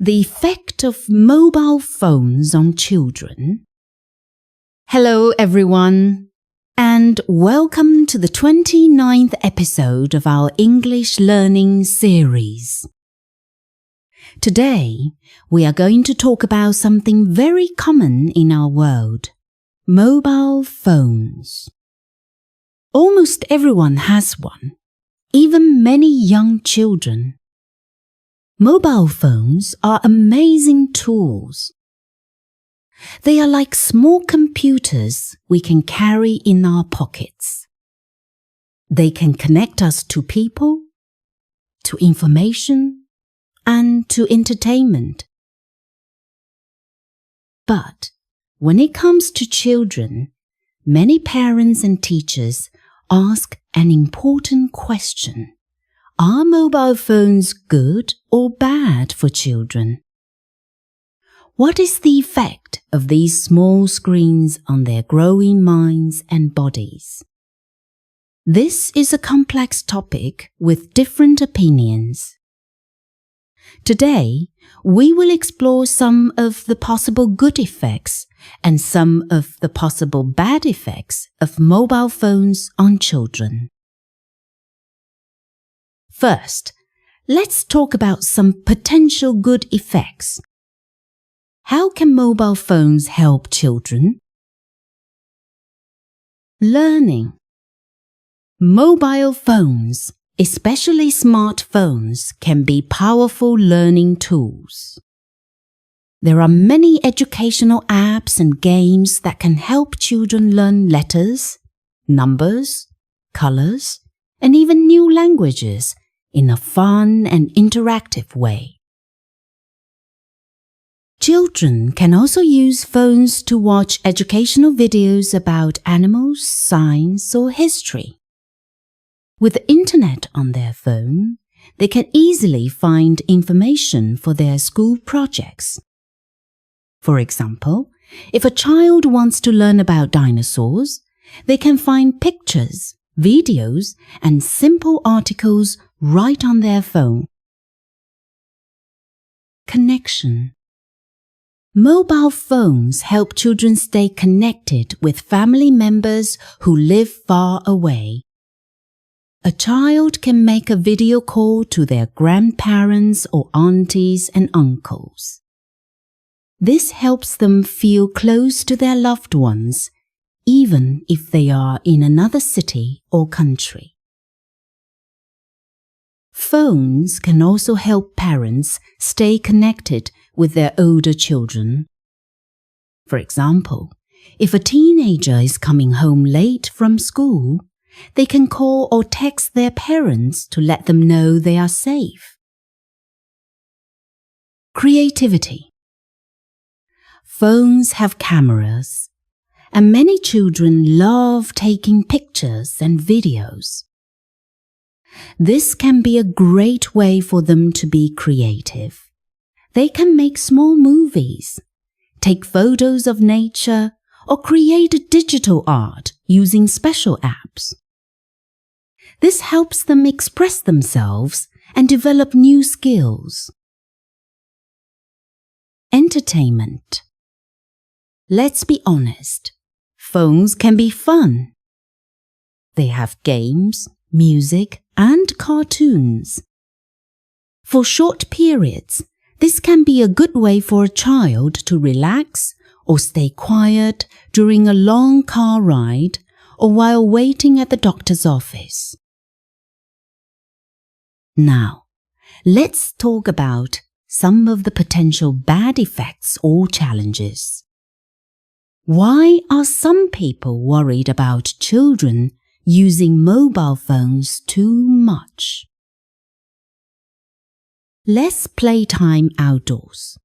The effect of mobile phones on children. Hello everyone, and welcome to the 29th episode of our English learning series. Today, we are going to talk about something very common in our world, mobile phones. Almost everyone has one, even many young children. Mobile phones are amazing tools. They are like small computers we can carry in our pockets. They can connect us to people, to information, and to entertainment. But when it comes to children, many parents and teachers ask an important question. Are mobile phones good or bad for children? What is the effect of these small screens on their growing minds and bodies? This is a complex topic with different opinions. Today, we will explore some of the possible good effects and some of the possible bad effects of mobile phones on children. First, let's talk about some potential good effects. How can mobile phones help children? Learning. Mobile phones, especially smartphones, can be powerful learning tools. There are many educational apps and games that can help children learn letters, numbers, colors, and even new languages in a fun and interactive way. Children can also use phones to watch educational videos about animals, science, or history. With the internet on their phone, they can easily find information for their school projects. For example, if a child wants to learn about dinosaurs, they can find pictures, videos, and simple articles right on their phone. Connection. Mobile phones help children stay connected with family members who live far away. A child can make a video call to their grandparents or aunties and uncles. This helps them feel close to their loved ones, even if they are in another city or country. Phones can also help parents stay connected with their older children. For example, if a teenager is coming home late from school, they can call or text their parents to let them know they are safe. Creativity. Phones have cameras, and many children love taking pictures and videos. This can be a great way for them to be creative. They can make small movies, take photos of nature, or create digital art using special apps. This helps them express themselves and develop new skills. Entertainment. Let's be honest, phones can be fun. They have games, music, and cartoons. For short periods, this can be a good way for a child to relax or stay quiet during a long car ride or while waiting at the doctor's office. Now, let's talk about some of the potential bad effects or challenges. Why are some people worried about children using mobile phones too much? Less playtime outdoors.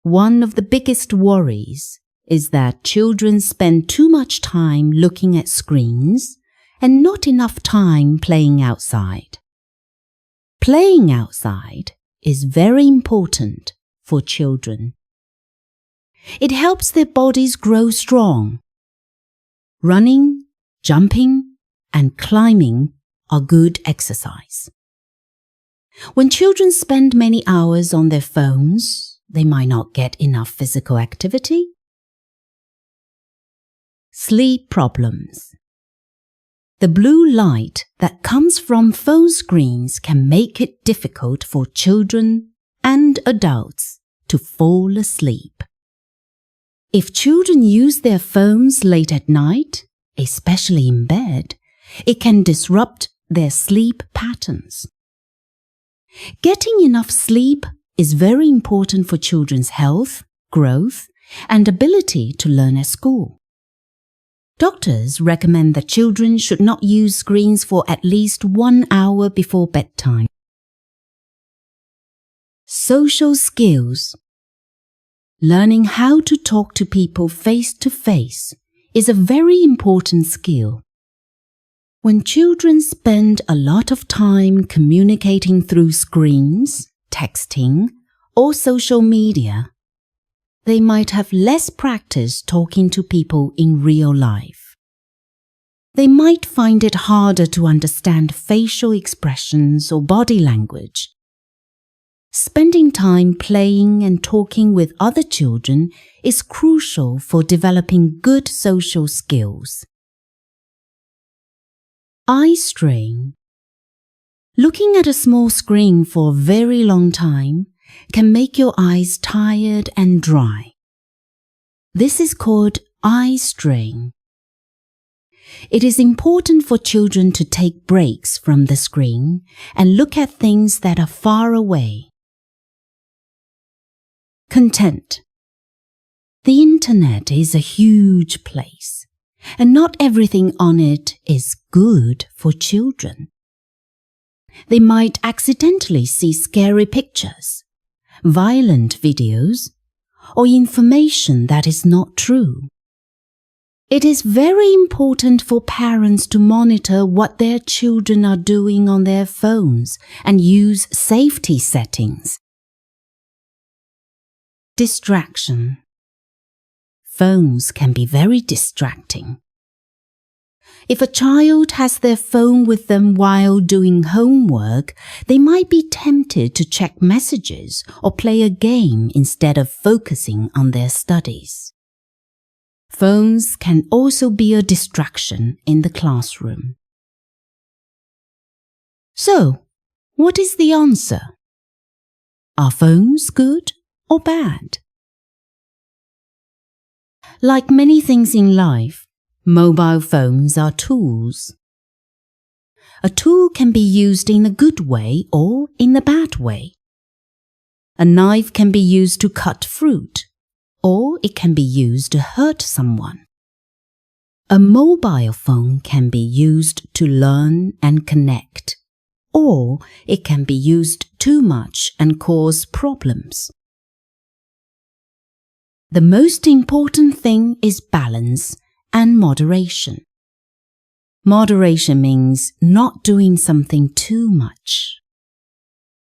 One of the biggest worries is that children spend too much time looking at screens and not enough time playing outside. Playing outside is very important for children. It helps their bodies grow strong. Running, jumping, and climbing are good exercise. When children spend many hours on their phones, they might not get enough physical activity. Sleep problems. The blue light that comes from phone screens can make it difficult for children and adults to fall asleep. If children use their phones late at night, especially in bed, it can disrupt their sleep patterns. Getting enough sleep is very important for children's health, growth, and ability to learn at school. Doctors recommend that children should not use screens for at least 1 hour before bedtime. Social skills. Learning how to talk to people face to face is a very important skill. When children spend a lot of time communicating through screens, texting, or social media, they might have less practice talking to people in real life. They might find it harder to understand facial expressions or body language. Spending time playing and talking with other children is crucial for developing good social skills. Eye strain. Looking at a small screen for a very long time can make your eyes tired and dry. This is called eye strain. It is important for children to take breaks from the screen and look at things that are far away. Content. The internet is a huge place, and not everything on it is good for children. They might accidentally see scary pictures, violent videos, or information that is not true. It is very important for parents to monitor what their children are doing on their phones and use safety settings. Distraction. Phones can be very distracting. If a child has their phone with them while doing homework, they might be tempted to check messages or play a game instead of focusing on their studies. Phones can also be a distraction in the classroom. So, what is the answer? Are phones good or bad? Like many things in life, mobile phones are tools. A tool can be used in a good way or in a bad way. A knife can be used to cut fruit, or it can be used to hurt someone. A mobile phone can be used to learn and connect, or it can be used too much and cause problems. The most important thing is balance and moderation. Moderation means not doing something too much.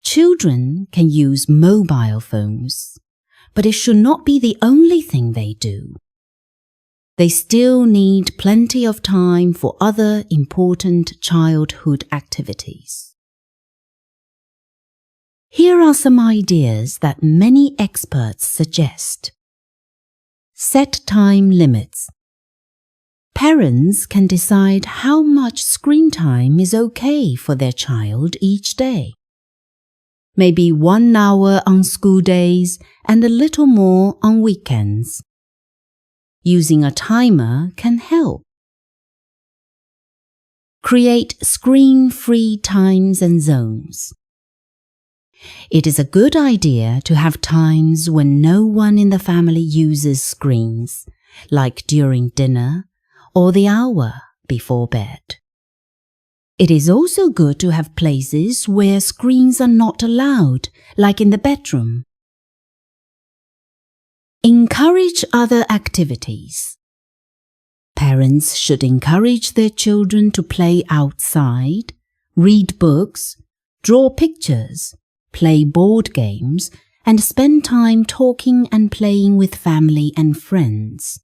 Children can use mobile phones, but it should not be the only thing they do. They still need plenty of time for other important childhood activities. Here are some ideas that many experts suggest. Set time limits. Parents can decide how much screen time is okay for their child each day. Maybe 1 hour on school days and a little more on weekends. Using a timer can help. Create screen-free times and zones. It is a good idea to have times when no one in the family uses screens, like during dinner or the hour before bed. It is also good to have places where screens are not allowed, like in the bedroom. Encourage other activities. Parents should encourage their children to play outside, read books, draw pictures, play board games, and spend time talking and playing with family and friends.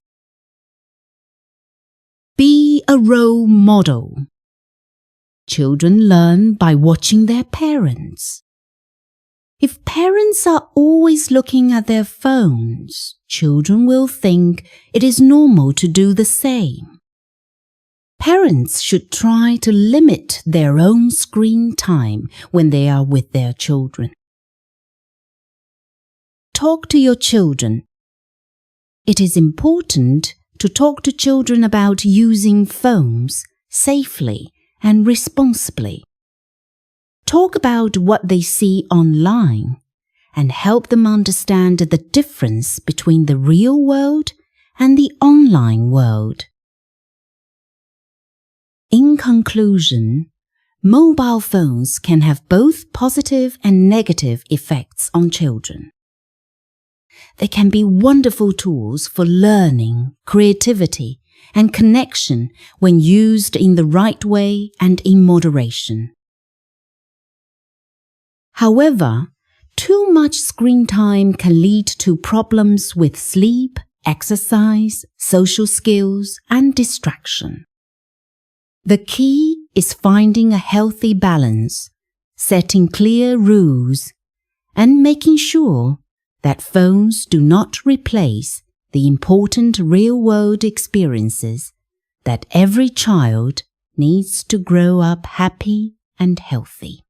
Be a role model. Children learn by watching their parents. If parents are always looking at their phones, children will think it is normal to do the same. Parents should try to limit their own screen time when they are with their children. Talk to your children. It is important to talk to children about using phones safely and responsibly. Talk about what they see online and help them understand the difference between the real world and the online world. In conclusion, mobile phones can have both positive and negative effects on children. They can be wonderful tools for learning, creativity, and connection when used in the right way and in moderation. However, too much screen time can lead to problems with sleep, exercise, social skills, and distraction. The key is finding a healthy balance, setting clear rules, and making sure that phones do not replace the important real-world experiences that every child needs to grow up happy and healthy.